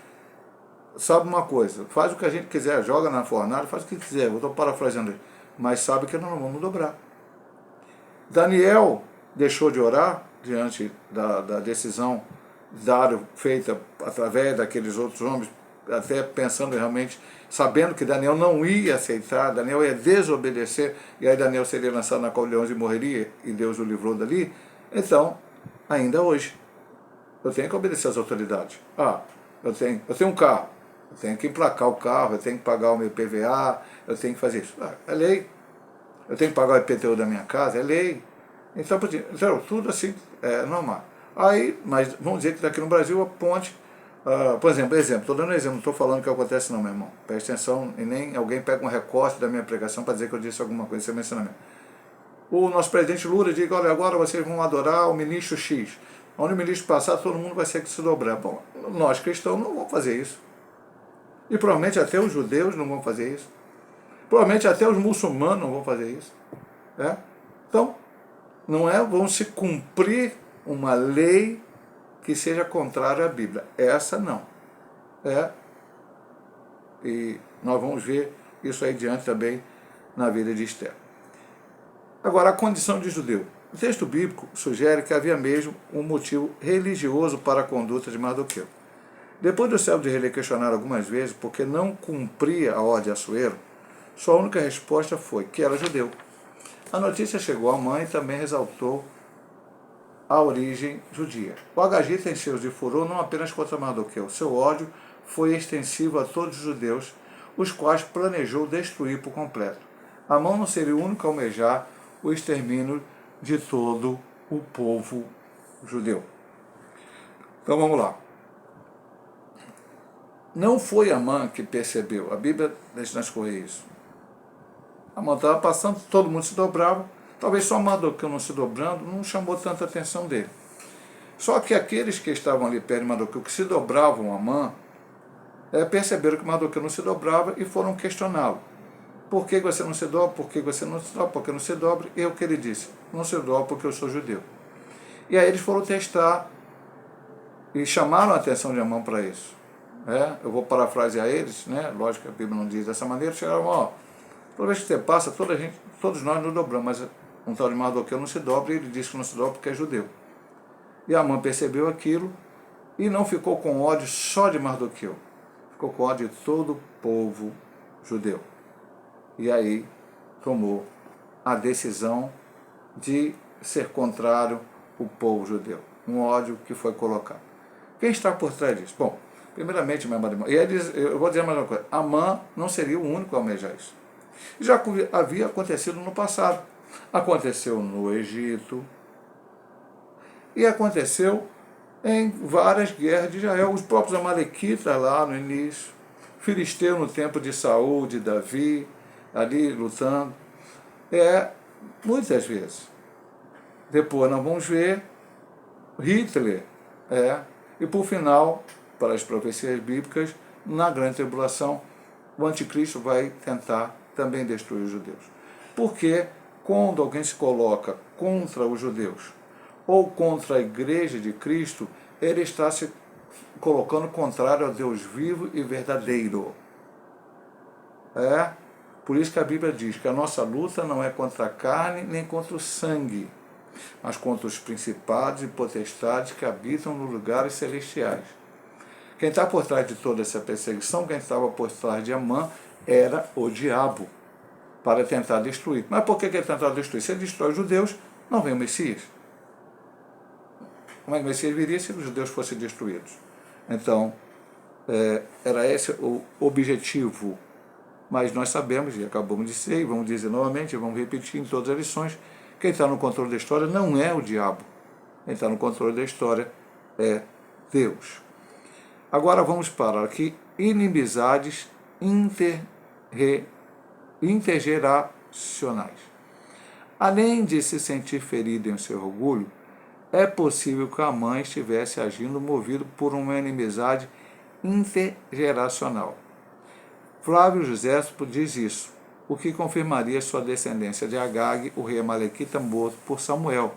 sabe uma coisa, faz o que a gente quiser, joga na fornalha, faz o que quiser, eu estou parafraseando ele, mas sabe que nós não vamos dobrar. Daniel deixou de orar diante da decisão feita através daqueles outros homens, até pensando realmente, sabendo que Daniel não ia aceitar, Daniel ia desobedecer, e aí Daniel seria lançado na cova de leões e morreria, e Deus o livrou dali. Então, ainda hoje, eu tenho que obedecer às autoridades. Eu tenho um carro, eu tenho que emplacar o carro, eu tenho que pagar o meu PVA, eu tenho que fazer isso. É lei. Eu tenho que pagar o IPTU da minha casa, é lei. Então, tudo assim é normal. Aí, mas vamos dizer que daqui no Brasil a ponte, por exemplo, estou dando um exemplo, não estou falando que acontece não, meu irmão. Preste atenção, e nem alguém pega um recorte da minha pregação para dizer que eu disse alguma coisa, isso é meu ensinamento. O nosso presidente Lula diz, olha, agora vocês vão adorar o ministro X. Onde o ministro passar, todo mundo vai ser que se dobrar. Bom, nós cristãos não vamos fazer isso. E provavelmente até os judeus não vão fazer isso. Provavelmente até os muçulmanos não vão fazer isso. Então, vão se cumprir uma lei que seja contrária à Bíblia. Essa não. E nós vamos ver isso aí diante também na vida de Esther. Agora, a condição de judeu. O texto bíblico sugere que havia mesmo um motivo religioso para a conduta de Mardoqueu. Depois do servo de rei questionar algumas vezes porque não cumpria a ordem de Assuero, sua única resposta foi que era judeu. A notícia chegou à mãe e também ressaltou a origem judia. O Agagita encheu de furor não apenas contra Mardoqueu. Seu ódio foi extensivo a todos os judeus, os quais planejou destruir por completo. Amã não seria o único a almejar o extermínio de todo o povo judeu. Então vamos lá. Não foi Amã que percebeu, a Bíblia deixa nós correr isso. Amã estava passando, todo mundo se dobrava, talvez só Mardoqueu não se dobrando, não chamou tanta atenção dele. Só que aqueles que estavam ali perto de Mardoqueu, que se dobravam a Amã, perceberam que Mardoqueu não se dobrava e foram questioná-lo. Por que você não se dobra? Por que você não se dobra? Por que não se dobra? E o que ele disse? Não se dobra porque eu sou judeu. E aí eles foram testar e chamaram a atenção de Amã para isso. Eu vou parafrasear eles, né? Lógico que a Bíblia não diz dessa maneira. Chegaram, ó, toda vez que você passa, todos nós nos dobramos, mas um tal de Mardoqueu não se dobra, e ele disse que não se dobra porque é judeu. E Amã percebeu aquilo e não ficou com ódio só de Mardoqueu, ficou com ódio de todo o povo judeu. E aí tomou a decisão de ser contrário ao povo judeu. Um ódio que foi colocado. Quem está por trás disso? Bom, primeiramente, meu amado irmão, e aí eu vou dizer mais uma coisa, Amã não seria o único a almejar isso. Já havia acontecido no passado. Aconteceu no Egito e aconteceu em várias guerras de Israel. Os próprios amalequitas lá no início, filisteu no tempo de Saul, de Davi, ali lutando, muitas vezes. Depois nós vamos ver Hitler, e por final, para as profecias bíblicas, na grande tribulação, o anticristo vai tentar também destruir os judeus. Porque quando alguém se coloca contra os judeus ou contra a igreja de Cristo, ele está se colocando contrário ao Deus vivo e verdadeiro. Por isso que a Bíblia diz que a nossa luta não é contra a carne nem contra o sangue, mas contra os principados e potestades que habitam nos lugares celestiais. Quem está por trás de toda essa perseguição, quem estava por trás de Amã, era o diabo, para tentar destruir. Mas por que ele tentava destruir? Se ele destrói os judeus, não vem o Messias. Como é que o Messias viria se os judeus fossem destruídos? Então, era esse o objetivo. Mas nós sabemos, e acabamos de dizer, e vamos dizer novamente, e vamos repetir em todas as lições, quem está no controle da história não é o diabo. Quem está no controle da história é Deus. Agora vamos para aqui, inimizades intergeracionais. Além de se sentir ferido em seu orgulho, é possível que a mãe estivesse agindo movido por uma inimizade intergeracional. Flávio Joséfo diz isso, o que confirmaria sua descendência de Agag, o rei amalequita morto por Samuel.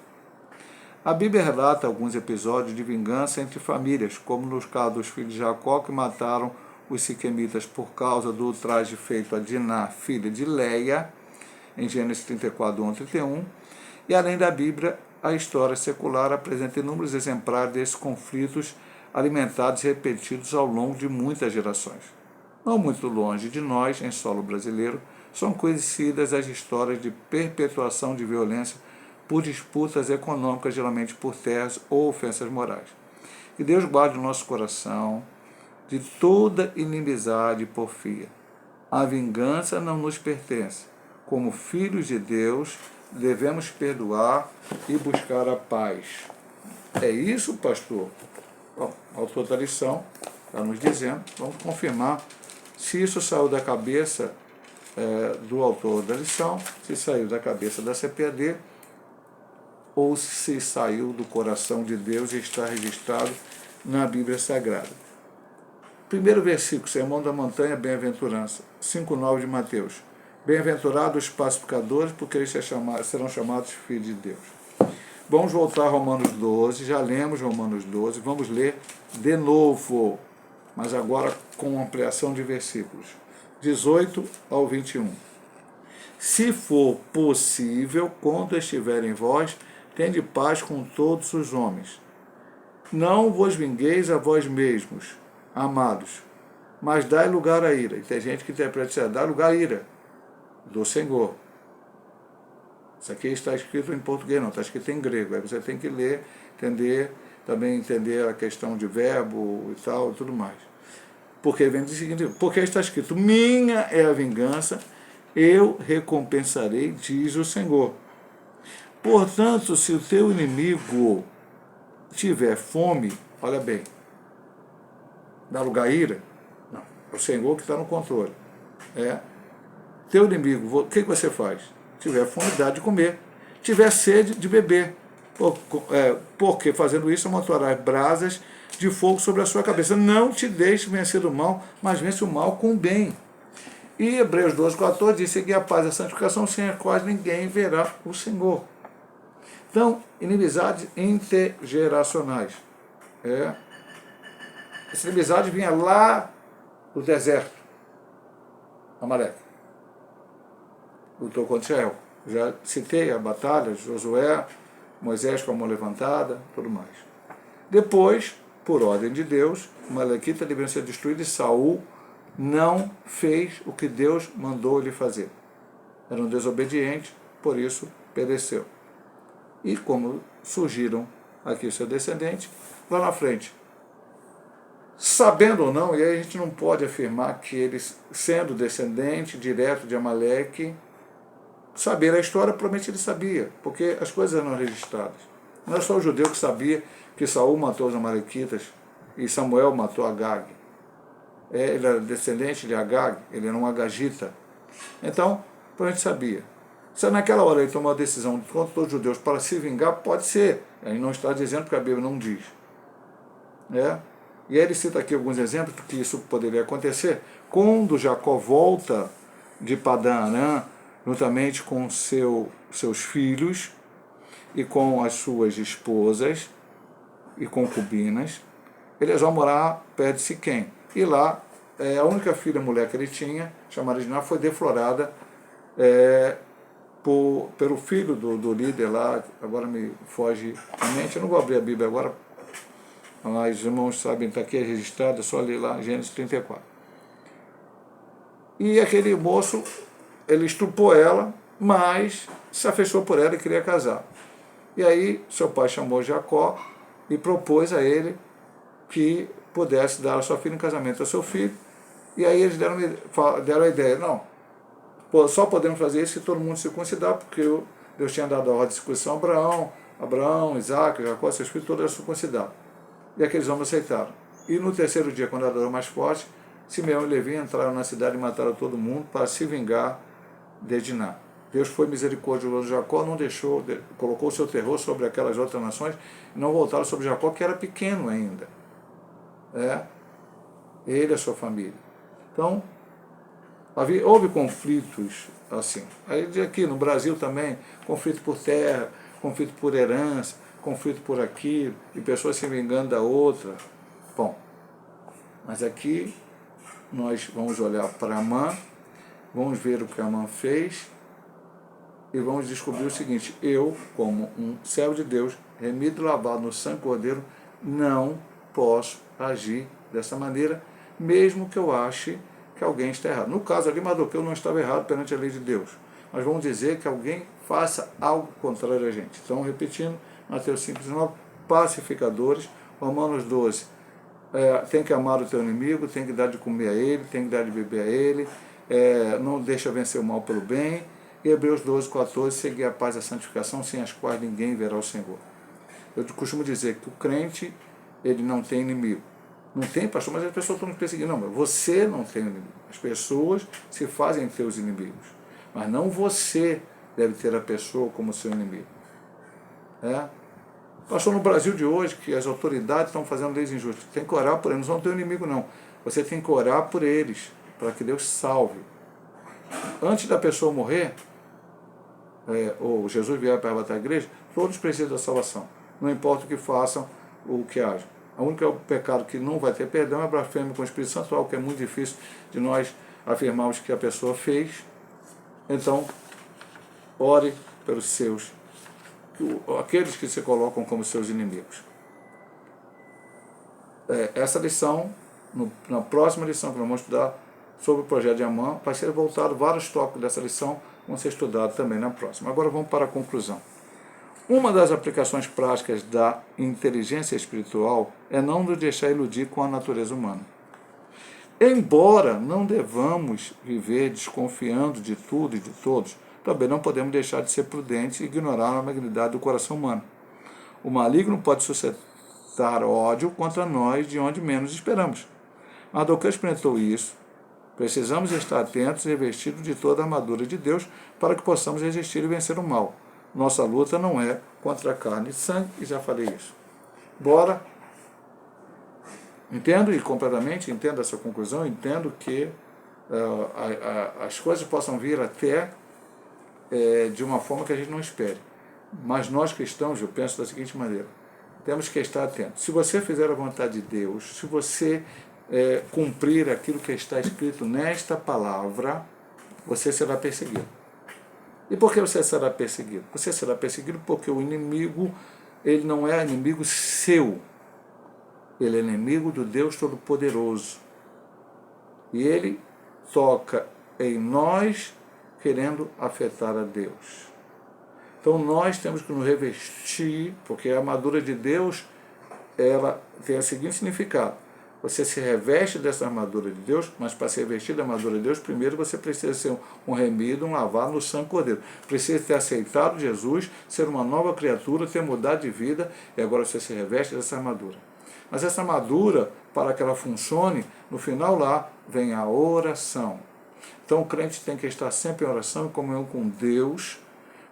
A Bíblia relata alguns episódios de vingança entre famílias, como nos casos dos filhos de Jacó, que mataram os siquemitas por causa do ultraje feito a Diná, filha de Leia, em Gênesis 34, 1 a 31, e além da Bíblia, a história secular apresenta inúmeros exemplares desses conflitos alimentados e repetidos ao longo de muitas gerações. Não muito longe de nós, em solo brasileiro, são conhecidas as histórias de perpetuação de violência por disputas econômicas, geralmente por terras ou ofensas morais. Que Deus guarde o nosso coração de toda inimizade e porfia. A vingança não nos pertence. Como filhos de Deus, devemos perdoar e buscar a paz. É isso, pastor? Bom, o autor da lição está nos dizendo, vamos confirmar se isso saiu da cabeça do autor da lição, se saiu da cabeça da CPAD, ou se saiu do coração de Deus e está registrado na Bíblia Sagrada. Primeiro versículo, Sermão da Montanha, Bem-aventurança, 5,9 de Mateus. Bem-aventurados os pacificadores, porque eles serão chamados filhos de Deus. Vamos voltar a Romanos 12, já lemos Romanos 12, vamos ler de novo, mas agora com ampliação de versículos, 18 ao 21. Se for possível, quando estiver em vós, tende paz com todos os homens. Não vos vingueis a vós mesmos, amados, mas dai lugar à ira. E tem gente que interpreta isso, dá lugar à ira do Senhor. Isso aqui está escrito em português, não, está escrito em grego. Aí você tem que ler, entender, também entender a questão de verbo e tal, e tudo mais. Porque vem do seguinte, porque está escrito, minha é a vingança, eu recompensarei, diz o Senhor. Portanto, se o teu inimigo tiver fome, olha bem, dá lugar à ira? Não, é o Senhor que está no controle. Teu inimigo, o que você faz? Tiver fome, dá de comer. Tiver sede, de beber. Porque fazendo isso, amontoarás brasas de fogo sobre a sua cabeça. Não te deixe vencer o mal, mas vence o mal com o bem. E Hebreus 12, 14 diz, seguir a paz e a santificação, sem a qual ninguém verá o Senhor. Então, inimizades intergeracionais. Essa inimizade vinha lá do deserto, Amaleque. Lutou contra Israel. Já citei a batalha, Josué, Moisés com a mão levantada, tudo mais. Depois, por ordem de Deus, Amalequita deveriam ser destruídos e Saul não fez o que Deus mandou ele fazer. Era um desobediente, por isso pereceu. E como surgiram aqui os seus descendentes, lá na frente, sabendo ou não, e aí a gente não pode afirmar que eles, sendo descendente direto de Amaleque, saber a história, provavelmente ele sabia, porque as coisas eram registradas. Não é só o judeu que sabia que Saul matou os amalequitas e Samuel matou Agag. Ele era descendente de Agag, ele era um agagita. Então, a gente sabia. Se naquela hora ele tomou a decisão contra todos os judeus para se vingar, pode ser. Aí não está dizendo porque a Bíblia não diz. E aí ele cita aqui alguns exemplos que isso poderia acontecer. Quando Jacó volta de Padã Arã, juntamente com seus filhos e com as suas esposas e concubinas, eles vão morar perto de Siquém. E lá, a única filha mulher que ele tinha, chamada Diná, foi deflorada pelo filho do líder lá, agora me foge a mente, eu não vou abrir a Bíblia agora, mas os irmãos sabem, está aqui registrado, é só ler lá, Gênesis 34. E aquele moço, ele estrupou ela, mas se afeiçoou por ela e queria casar. E aí seu pai chamou Jacó e propôs a ele que pudesse dar a sua filha em casamento ao seu filho. E aí eles deram a ideia, não, só podemos fazer isso se todo mundo se circuncidar, porque Deus tinha dado a ordem de circuncisão a Abraão, Isaac, Jacó, seus filhos, todos eram circuncidados. E aqueles homens aceitaram. E no terceiro dia, quando a dor mais forte, Simeão e Levi entraram na cidade e mataram todo mundo para se vingar de Diná. Deus foi misericordioso. Jacó não deixou, colocou o seu terror sobre aquelas outras nações e não voltaram sobre Jacó, que era pequeno ainda. Ele e a sua família. Então, houve conflitos assim. Aí aqui no Brasil também, conflito por terra, conflito por herança, conflito por aquilo, e pessoas se vingando da outra. Bom, mas aqui nós vamos olhar para Amã, vamos ver o que Amã fez e vamos descobrir o seguinte: eu, como um servo de Deus, remido e lavado no sangue cordeiro, não posso agir dessa maneira, mesmo que eu ache que alguém está errado. No caso ali, Mardoqueu não estava errado perante a lei de Deus, mas vamos dizer que alguém faça algo contrário a gente. Então, repetindo, Mateus 5,19, pacificadores. Romanos 12, tem que amar o teu inimigo, tem que dar de comer a ele, tem que dar de beber a ele, não deixa vencer o mal pelo bem. E Hebreus 12,14, seguir a paz e a santificação, sem as quais ninguém verá o Senhor. Eu costumo dizer que o crente, ele não tem inimigo. Não tem, pastor, mas as pessoas estão nos perseguindo. Não, mas você não tem inimigo. As pessoas se fazem teus inimigos. Mas não você deve ter a pessoa como seu inimigo. Pastor, no Brasil de hoje, que as autoridades estão fazendo leis injustas, tem que orar por eles, não são teu inimigo não. Você tem que orar por eles, para que Deus salve. Antes da pessoa morrer, ou Jesus vier para arrebatar a igreja, todos precisam da salvação. Não importa o que façam, ou o que haja. O único pecado que não vai ter perdão é blasfêmia com o Espírito Santo, algo que é muito difícil de nós afirmarmos que a pessoa fez. Então, ore pelos seus, aqueles que se colocam como seus inimigos. Essa lição, na próxima lição que nós vamos estudar sobre o projeto de Amã, vai ser voltado, vários tópicos dessa lição vão ser estudados também na próxima. Agora vamos para a conclusão. Uma das aplicações práticas da inteligência espiritual é não nos deixar iludir com a natureza humana. Embora não devamos viver desconfiando de tudo e de todos, também não podemos deixar de ser prudentes e ignorar a magnidade do coração humano. O maligno pode suscitar ódio contra nós de onde menos esperamos. Mardoqueu experimentou isso. Precisamos estar atentos e revestidos de toda a armadura de Deus para que possamos resistir e vencer o mal. Nossa luta não é contra carne e sangue, e já falei isso. Bora. Entendo e completamente, entendo essa conclusão, entendo que as coisas possam vir até de uma forma que a gente não espere. Mas nós cristãos, eu penso da seguinte maneira, temos que estar atentos. Se você fizer a vontade de Deus, se você cumprir aquilo que está escrito nesta palavra, você será perseguido. E por que você será perseguido? Você será perseguido porque o inimigo, ele não é inimigo seu, ele é inimigo do Deus Todo-Poderoso. E ele toca em nós querendo afetar a Deus. Então nós temos que nos revestir, porque a armadura de Deus, ela tem o seguinte significado: você se reveste dessa armadura de Deus, mas para se revestir da armadura de Deus, primeiro você precisa ser um remido, um lavado no sangue do Cordeiro. Precisa ter aceitado Jesus, ser uma nova criatura, ter mudado de vida, e agora você se reveste dessa armadura. Mas essa armadura, para que ela funcione, no final lá vem a oração. Então o crente tem que estar sempre em oração, em comunhão com Deus,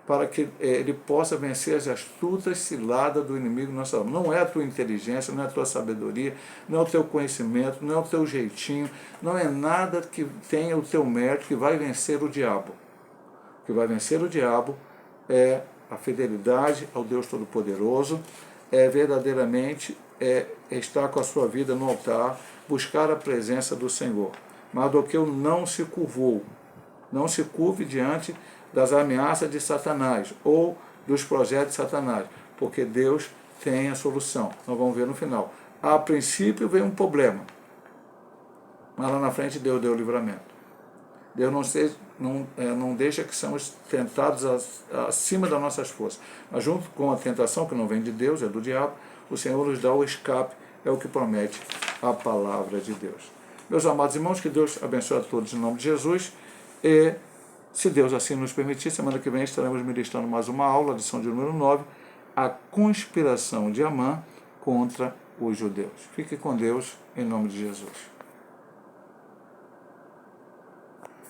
para que ele possa vencer as astutas ciladas do inimigo na nossa alma. Não é a tua inteligência, não é a tua sabedoria, não é o teu conhecimento, não é o teu jeitinho, não é nada que tenha o teu mérito que vai vencer o diabo. O que vai vencer o diabo é a fidelidade ao Deus Todo-Poderoso, é verdadeiramente estar com a sua vida no altar, buscar a presença do Senhor. Mardoqueu não se curvou, não se curve diante das ameaças de Satanás ou dos projetos de Satanás, porque Deus tem a solução. Nós vamos ver no final. A princípio veio um problema, mas lá na frente Deus deu o livramento. Deus não deixa que sejamos tentados acima das nossas forças. Mas junto com a tentação, que não vem de Deus, é do diabo, o Senhor nos dá o escape, é o que promete a palavra de Deus. Meus amados irmãos, que Deus abençoe a todos em nome de Jesus. E, se Deus assim nos permitir, semana que vem estaremos ministrando mais uma aula, lição de número 9, a conspiração de Amã contra os judeus. Fique com Deus, em nome de Jesus.